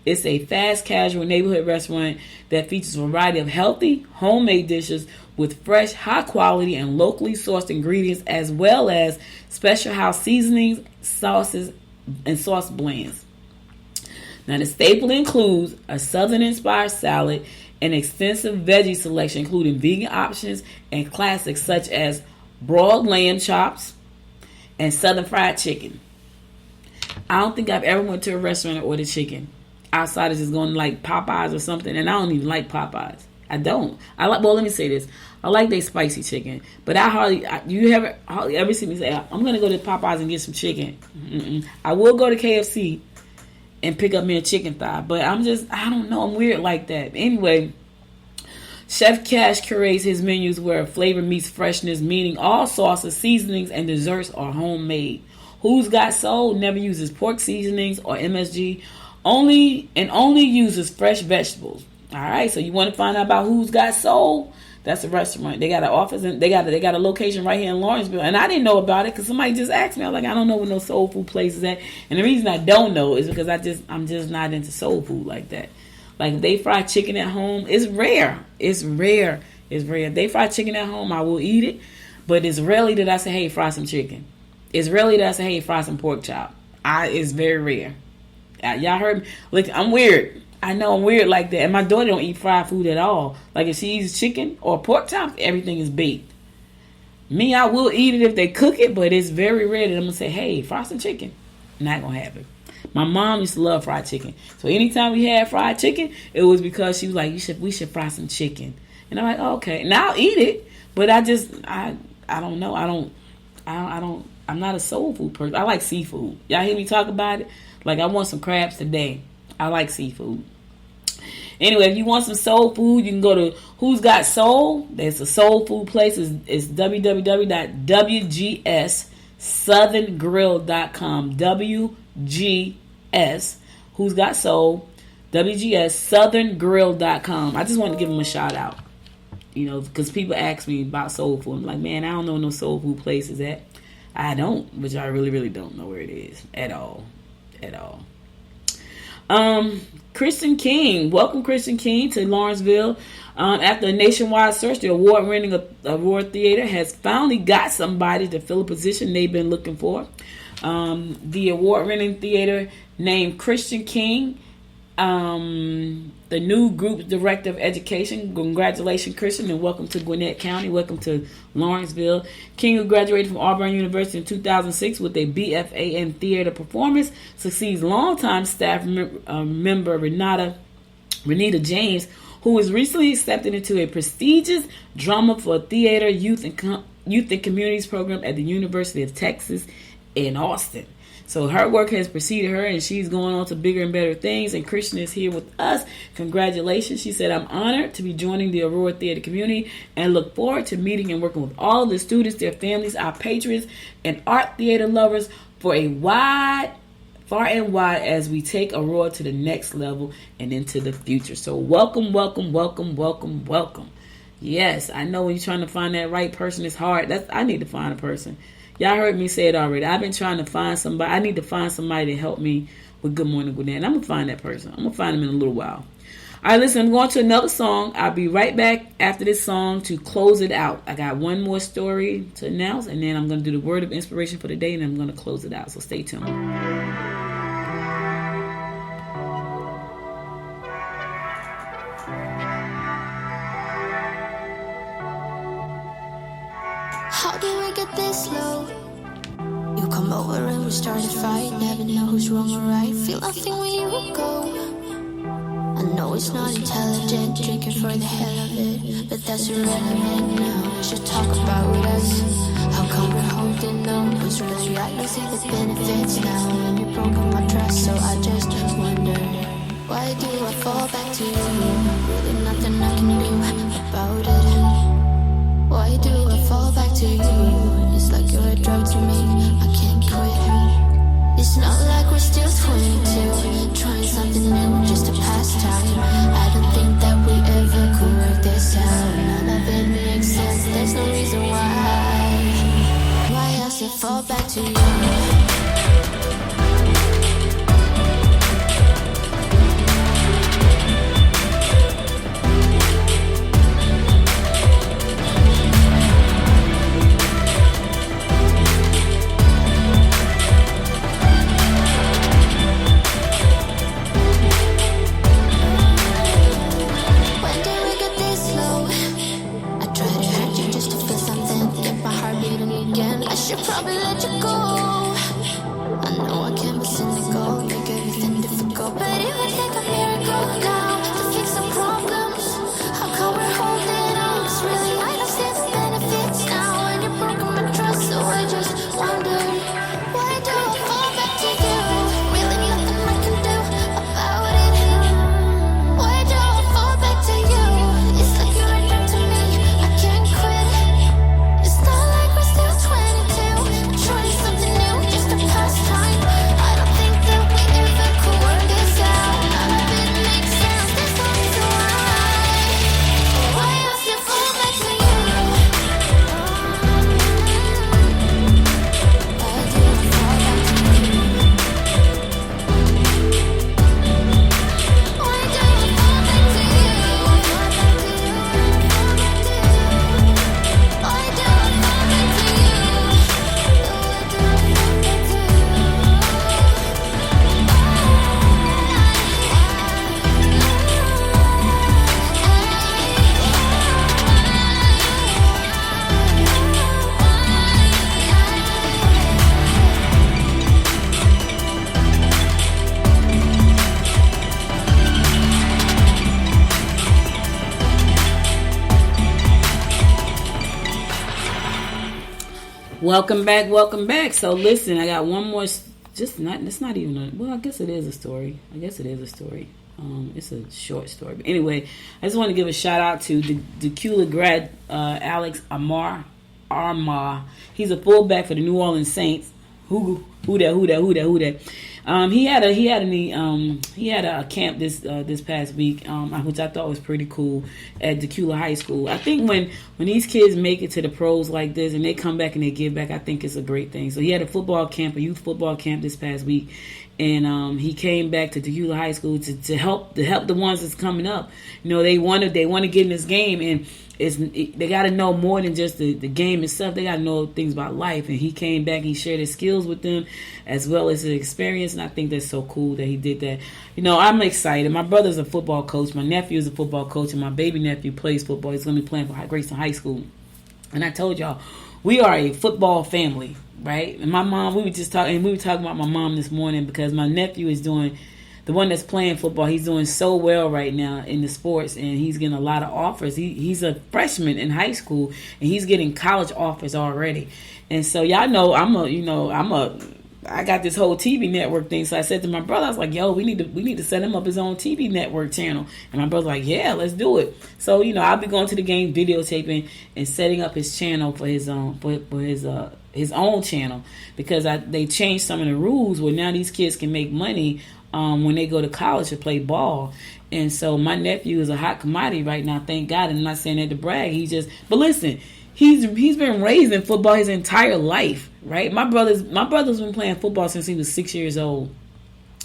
It's a fast casual neighborhood restaurant that features a variety of healthy, homemade dishes with fresh, high quality, and locally sourced ingredients, as well as special house seasonings, sauces, and sauce blends. Now, the staple includes a southern-inspired salad, an extensive veggie selection, including vegan options and classics such as broiled lamb chops and southern fried chicken. I don't think I've ever went to a restaurant and ordered chicken outside of just going to like Popeyes or something, and I don't even like Popeyes. I don't. Well, let me say this. I like their spicy chicken, but hardly ever see me say, I'm going to go to Popeyes and get some chicken. Mm-mm. I will go to KFC and pick up me a chicken thigh, but I don't know, I'm weird like that. Anyway, Chef Cash curates his menus where flavor meets freshness, meaning all sauces, seasonings, and desserts are homemade. Who's Got Soul never uses pork seasonings or MSG, only uses fresh vegetables. All right, so you want to find out about Who's Got Soul? That's a restaurant. They got an office and they got a location right here in Lawrenceville. And I didn't know about it because somebody just asked me. I was like, I don't know where no soul food place is at. And the reason I don't know is because I'm just not into soul food like that. Like if they fry chicken at home, it's rare. It's rare. If they fry chicken at home, I will eat it. But it's rarely that I say, hey, fry some chicken. It's rarely that I say, hey, fry some pork chop. It's very rare. Y'all heard me? Look, I'm weird. I know I'm weird like that. And my daughter don't eat fried food at all. Like if she eats chicken or pork chops, everything is baked. Me, I will eat it if they cook it, but it's very rare that I'm going to say, hey, fry some chicken. Not going to happen. My mom used to love fried chicken. So anytime we had fried chicken, it was because she was like, we should fry some chicken. And I'm like, oh, okay. Now I'll eat it, but I don't know. I'm not a soul food person. I like seafood. Y'all hear me talk about it? Like I want some crabs today. I like seafood. Anyway, if you want some soul food, you can go to Who's Got Soul. There's a soul food place. It's www.wgssouthern.grill.com. WGS, Who's Got Soul, WGSSouthernGrill.com. I just want to give them a shout out. You know, because people ask me about soul food. I'm like, man, I don't know no soul food places at. I don't, which I really, really don't know where it is at all. Christian King. Welcome, Christian King, to Lawrenceville. After a nationwide search, the award-winning Award Theater has finally got somebody to fill a position they've been looking for. The award-winning theater named Christian King, the new group director of education. Congratulations, Christian, and welcome to Gwinnett County. Welcome to Lawrenceville. King, who graduated from Auburn University in 2006 with a BFA in theater performance, succeeds longtime staff member Renita James, who was recently accepted into a prestigious drama for theater, youth and communities program at the University of Texas in Austin. So her work has preceded her, and she's going on to bigger and better things. And Christian is here with us. Congratulations. She said, I'm honored to be joining the Aurora Theater community and look forward to meeting and working with all of the students, their families, our patrons, and art theater lovers for a far and wide as we take Aurora to the next level and into the future. So welcome. Yes, I know when you're trying to find that right person, it's hard. I need to find a person. Y'all heard me say it already. I've been trying to find somebody. I need to find somebody to help me with Good Morning Gwinnett. And I'm going to find that person. I'm going to find him in a little while. All right, listen, I'm going to another song. I'll be right back after this song to close it out. I got one more story to announce, and then I'm going to do the word of inspiration for the day, and I'm going to close it out. So stay tuned. How did we get this low? You come over and we start a fight. Never know who's wrong or right. Feel nothing when you go. I know it's not intelligent, drinking for the hell of it, but that's irrelevant now. We should talk about us. How come we're holding on? Cause really I don't see the benefits now. When you've broken my trust, so I just wonder, why do I fall back to you? Really nothing I can do about it. Why do I fall back to you? It's like you're a drug to me, I can't quit. It's not like we're still 22, trying something new just to pass time. I don't think that we ever could work this out. None of it makes sense, there's no reason why. fall back to you. Probably let you go. I know I can't be cynical, make everything difficult, but it would take a miracle now to fix the problems. How come we're holding on? 'Cause really I don't see the benefits now, and you're broken my trust, so I just wonder, why do I fall back to you? Really nothing I can do about it. Why do I fall back to you? It's like you're a drug to me, I can't quit. It's not like we're still 22. Trying something new, just to pass time. I don't think that we ever could work this out. None of it makes sense, there's no reason why I still fall back to you. Why do I fall back to you? Why do I fall back to you? Why do I fall back to you? Welcome back. So listen, I got one more. It's not even a. Well, I guess it is a story. It's a short story. But anyway, I just want to give a shout out to Decula grad Alex Armah. He's a fullback for the New Orleans Saints. Who that? He had a camp this past week, which I thought was pretty cool at Decula High School. I think when these kids make it to the pros like this and they come back and they give back, I think it's a great thing. So he had a youth football camp this past week, and he came back to Decula High School to help the ones that's coming up. You know, they want to get in this game, and they got to know more than just the game itself. They got to know things about life. And he came back, he shared his skills with them as well as his experience, and I think that's so cool that he did that. You know, I'm excited. My brother's a football coach, my nephew is a football coach, and my baby nephew plays football. He's going to be playing for Grayson High School. And I told y'all, we are a football family, right? And my mom, we were talking about my mom this morning, because my nephew is doing, the one that's playing football, he's doing so well right now in the sports, and he's getting a lot of offers. He's a freshman in high school, and he's getting college offers already. And so y'all know I got this whole TV network thing. So I said to my brother, I was like, yo, we need to set him up his own TV network channel. And my brother's like, yeah, let's do it. So, you know, I'll be going to the game, videotaping and setting up his channel for his own channel, because they changed some of the rules where now these kids can make money when they go to college to play ball. And so my nephew is a hot commodity right now, thank God. And I'm not saying that to brag. But listen, he's been raised in football his entire life, right? My brother's been playing football since he was 6 years old.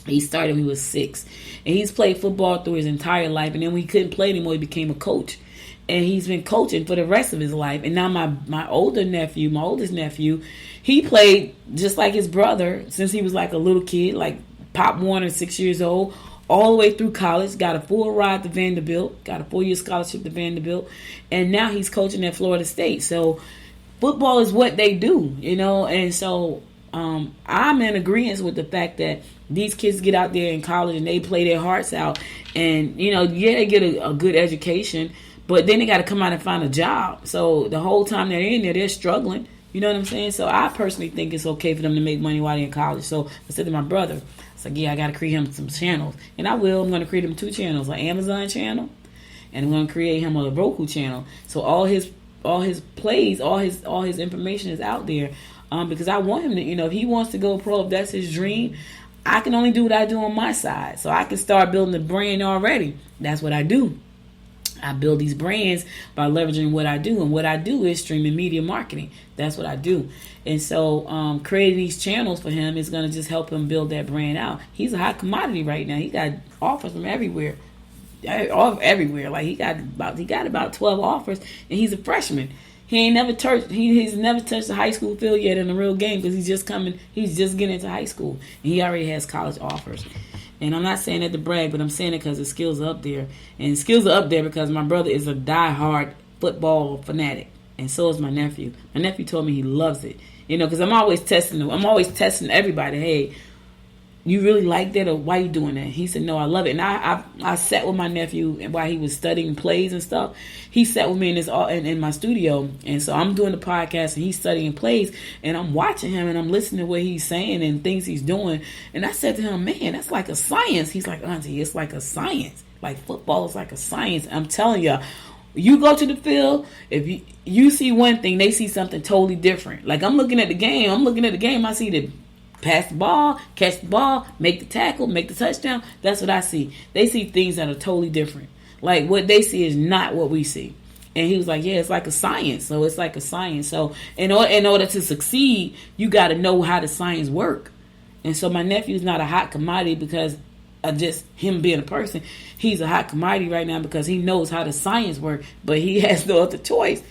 He started when he was 6. And he's played football through his entire life. And then when he couldn't play anymore, he became a coach. And he's been coaching for the rest of his life. And now my oldest nephew, he played just like his brother since he was like a little kid, like Pop Warner, 6 years old, all the way through college, got a full ride to Vanderbilt, got a 4-year scholarship to Vanderbilt, and now he's coaching at Florida State. So football is what they do, you know, and so I'm in agreement with the fact that these kids get out there in college and they play their hearts out, and, you know, yeah, they get a good education, but then they got to come out and find a job. So the whole time they're in there, they're struggling. You know what I'm saying? So I personally think it's okay for them to make money while they're in college. So I said to my brother, it's like, yeah, I got to create him some channels. And I will. I'm going to create him 2 channels, an Amazon channel, and I'm going to create him a Roku channel. So all his plays, all his information is out there, because I want him to, you know, if he wants to go pro, if that's his dream, I can only do what I do on my side. So I can start building the brand already. That's what I do. I build these brands by leveraging what I do. And what I do is streaming media marketing. That's what I do. And so creating these channels for him is going to just help him build that brand out. He's a hot commodity right now. He got offers from everywhere. Everywhere. Like he got about 12 offers, and he's a freshman. He's never touched the high school field yet in a real game because he's just getting into high school, and he already has college offers. And I'm not saying that to brag, but I'm saying it because his skills are up there. And skills are up there because my brother is a diehard football fanatic. And so is my nephew. My nephew told me he loves it. Because I'm always testing everybody. Hey, you really like that, or why you doing that? He said, no, I love it. And I sat with my nephew while he was studying plays and stuff. He sat with me in my studio, and so I'm doing the podcast, and he's studying plays, and I'm watching him, and I'm listening to what he's saying and things he's doing. And I said to him, man, that's like a science. He's like, Auntie, it's like a science. Like football is like a science. I'm telling you, you go to the field, if you see one thing, they see something totally different. Like I'm looking at the game, I see the pass the ball, catch the ball, make the tackle, make the touchdown. That's what I see. They see things that are totally different. Like what they see is not what we see. And he was like, yeah, it's like a science. So it's like a science. So in order to succeed, you got to know how the science work. And so my nephew's not a hot commodity because of just him being a person. He's a hot commodity right now because he knows how the science work, but he has no other choice.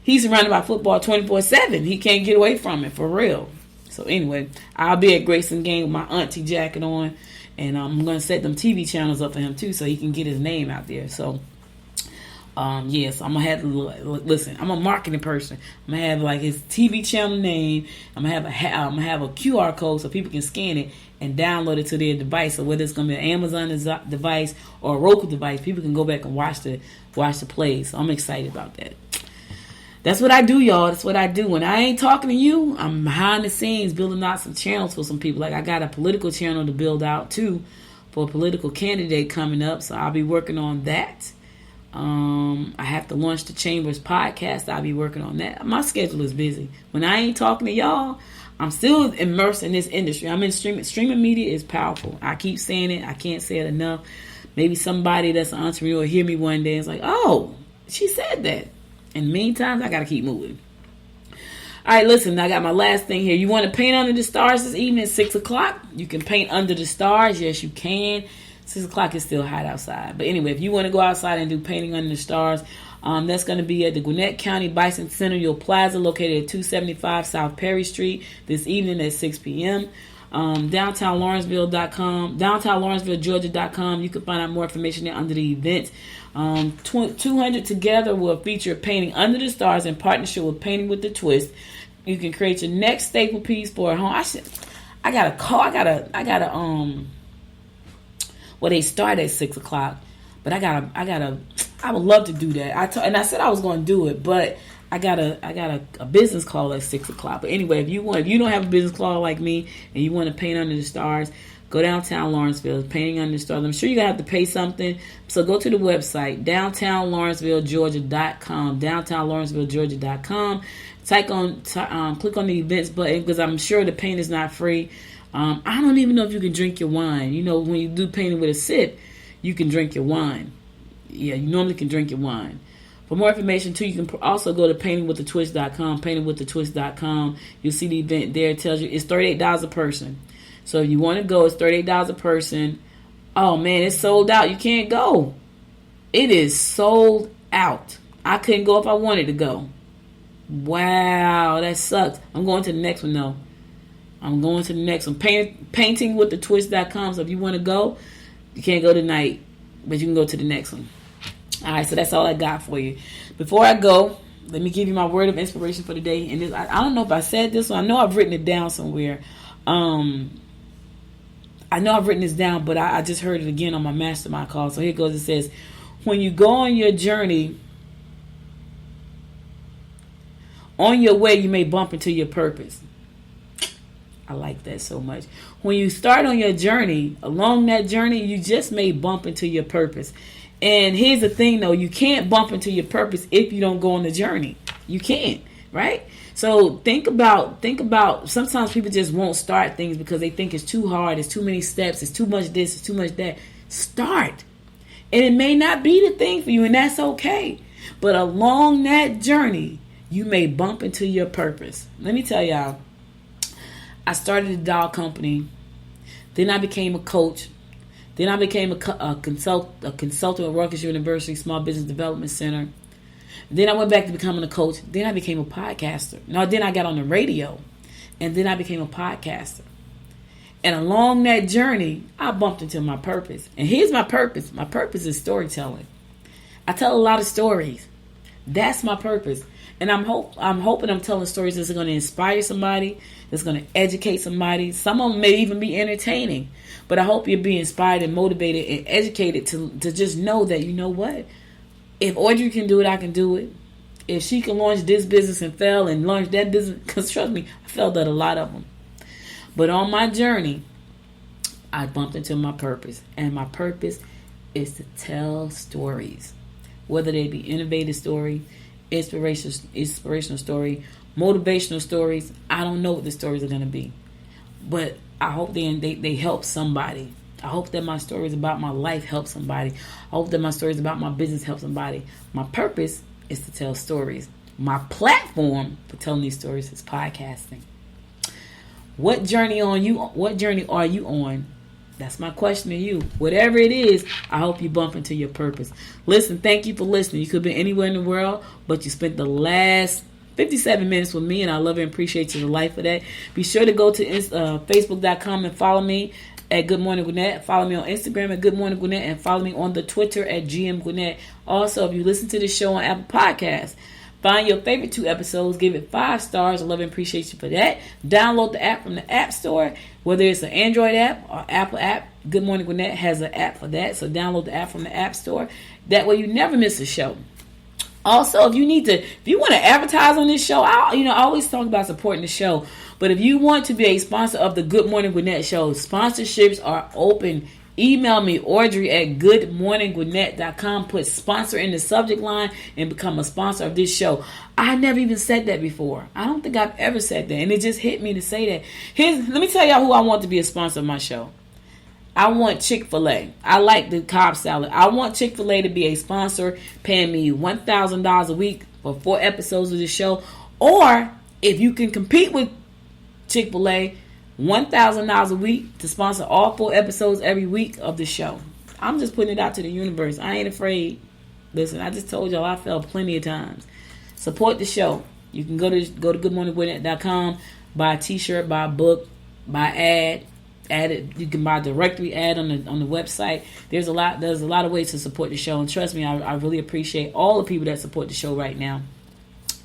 He's surrounded by football 24/7. He can't get away from it, for real. So anyway, I'll be at Grayson game with my auntie jacket on, and I'm going to set them TV channels up for him too so he can get his name out there. So, yes, I'm going to have to listen. I'm a marketing person. I'm going to have like his TV channel name. I'm going to have a QR code so people can scan it and download it to their device. So whether it's going to be an Amazon device or a Roku device, people can go back and watch the plays. So I'm excited about that. That's what I do, y'all. That's what I do. When I ain't talking to you, I'm behind the scenes building out some channels for some people. Like I got a political channel to build out too for a political candidate coming up. So I'll be working on that. I have to launch the Chambers podcast. I'll be working on that. My schedule is busy. When I ain't talking to y'all, I'm still immersed in this industry. I'm in streaming. Streaming media is powerful. I keep saying it. I can't say it enough. Maybe somebody that's an entrepreneur will hear me one day and it's like, oh, she said that. In the meantime, I got to keep moving. All right, listen, I got my last thing here. You want to paint under the stars this evening at 6 o'clock? You can paint under the stars. Yes, you can. 6 o'clock is still hot outside. But anyway, if you want to go outside and do painting under the stars, that's going to be at the Gwinnett County Bicentennial Plaza located at 275 South Perry Street this evening at 6 p.m. Downtown Lawrenceville.com, downtownlawrencevillegeorgia.com. You can find out more information there under the events. 200 Together will feature painting under the stars in partnership with Painting with the Twist. You can create your next staple piece for a home. Well, they start at 6 o'clock, but I would love to do that. I said I was going to do it, but I got a business call at 6 o'clock. But anyway, if you don't have a business call like me and you want to paint under the stars, go downtown Lawrenceville, painting under the stars. I'm sure you're going to have to pay something. So go to the website, downtownlawrencevilgeorgia.com, downtownlawrencevilgeorgia.com. Click on the events button because I'm sure the paint is not free. I don't even know if you can drink your wine. You know, when you do painting with a sip, you can drink your wine. Yeah, you normally can drink your wine. For more information, too, you can also go to paintingwiththetwist.com, paintingwiththetwist.com. You'll see the event there. It tells you it's $38 a person. So if you want to go, it's $38 a person. Oh, man, it's sold out. You can't go. It is sold out. I couldn't go if I wanted to go. Wow, that sucks. I'm going to the next one, though. I'm going to the next one. Paintingwiththetwist.com. So if you want to go, you can't go tonight, but you can go to the next one. All right, so that's all I got for you. Before I go, let me give you my word of inspiration for the day. And I don't know if I said this one. I know I've written it down somewhere. I know I've written this down, but I just heard it again on my mastermind call. So here it goes. It says, when you go on your journey, on your way, you may bump into your purpose. I like that so much. When you start on your journey, along that journey, you just may bump into your purpose. And here's the thing, though. You can't bump into your purpose if you don't go on the journey. You can't, right? So think about, sometimes people just won't start things because they think it's too hard, it's too many steps, it's too much this, it's too much that. Start. And it may not be the thing for you, and that's okay. But along that journey, you may bump into your purpose. Let me tell y'all, I started a doll company. Then I became a coach. Then I became a consultant at Rutgers University Small Business Development Center. Then I went back to becoming a coach. Then I became a podcaster. Then I got on the radio. And then I became a podcaster. And along that journey, I bumped into my purpose. And here's my purpose. My purpose is storytelling. I tell a lot of stories. That's my purpose. And I'm hoping I'm telling stories that's going to inspire somebody, that's going to educate somebody. Some of them may even be entertaining. But I hope you'll be inspired and motivated and educated to just know that, you know what? If Audrey can do it, I can do it. If she can launch this business and fail and launch that business, because trust me, I failed at a lot of them. But on my journey, I bumped into my purpose. And my purpose is to tell stories. Whether they be innovative story, inspirational story, motivational stories. I don't know what the stories are going to be. But I hope they help somebody. I hope that my stories about my life help somebody. I hope that my stories about my business help somebody. My purpose is to tell stories. My platform for telling these stories is podcasting. What journey are you on? That's my question to you. Whatever it is, I hope you bump into your purpose. Listen, thank you for listening. You could be anywhere in the world, but you spent the last 57 minutes with me, and I love and appreciate you the life for that. Be sure to go to Facebook.com and follow me at Good Morning Gwinnett. Follow me on Instagram at Good Morning Gwinnett, and follow me on the Twitter at GM Gwinnett. Also, if you listen to the show on Apple Podcasts, find your favorite 2 episodes, give it 5 stars. I love and appreciate you for that. Download the app from the App Store, whether it's an Android app or Apple app. Good Morning Gwinnett has an app for that, so download the app from the App Store. That way you never miss a show. Also, if you want to advertise on this show, I always talk about supporting the show. But if you want to be a sponsor of the Good Morning Gwinnett show, sponsorships are open. Email me, Audrey, at goodmorninggwinnett.com. Put sponsor in the subject line and become a sponsor of this show. I never even said that before. I don't think I've ever said that. And it just hit me to say that. Let me tell y'all who I want to be a sponsor of my show. I want Chick-fil-A. I like the Cobb salad. I want Chick-fil-A to be a sponsor, paying me $1,000 a week for 4 episodes of the show. Or if you can compete with Chick-fil-A, $1,000 a week to sponsor all 4 episodes every week of the show. I'm just putting it out to the universe. I ain't afraid. Listen, I just told y'all I failed plenty of times. Support the show. You can go to goodmorninggwinnett.com, buy a t-shirt, buy a book, buy ad. Add it. You can buy a directory ad on the website. There's a lot of ways to support the show, and trust me, I really appreciate all the people that support the show right now.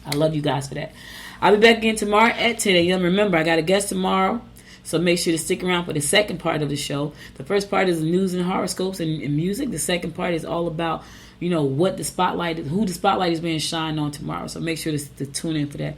I love you guys for that. I'll be back again tomorrow at 10 a.m. Remember, I got a guest tomorrow, so make sure to stick around for the second part of the show. The first part is the news and horoscopes and music. The second part is all about what the spotlight is, who the spotlight is being shined on tomorrow. So make sure to tune in for that.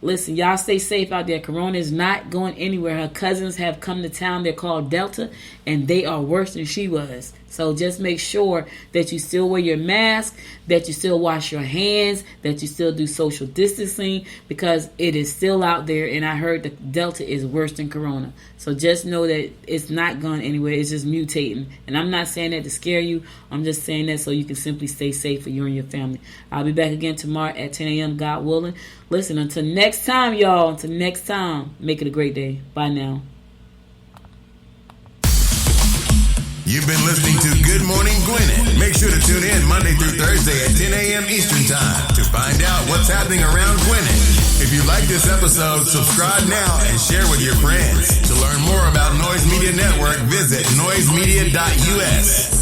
Listen, y'all stay safe out there. Corona is not going anywhere. Her cousins have come to town. They're called Delta, and they are worse than she was. So just make sure that you still wear your mask, that you still wash your hands, that you still do social distancing, because it is still out there, and I heard that Delta is worse than Corona. So just know that it's not going anywhere. It's just mutating. And I'm not saying that to scare you. I'm just saying that so you can simply stay safe for you and your family. I'll be back again tomorrow at 10 a.m., God willing. Listen, until next time, y'all. Until next time, make it a great day. Bye now. You've been listening to Good Morning Gwinnett. Make sure to tune in Monday through Thursday at 10 a.m. Eastern Time to find out what's happening around Gwinnett. If you like this episode, subscribe now and share with your friends. To learn more about Noise Media Network, visit noisemedia.us.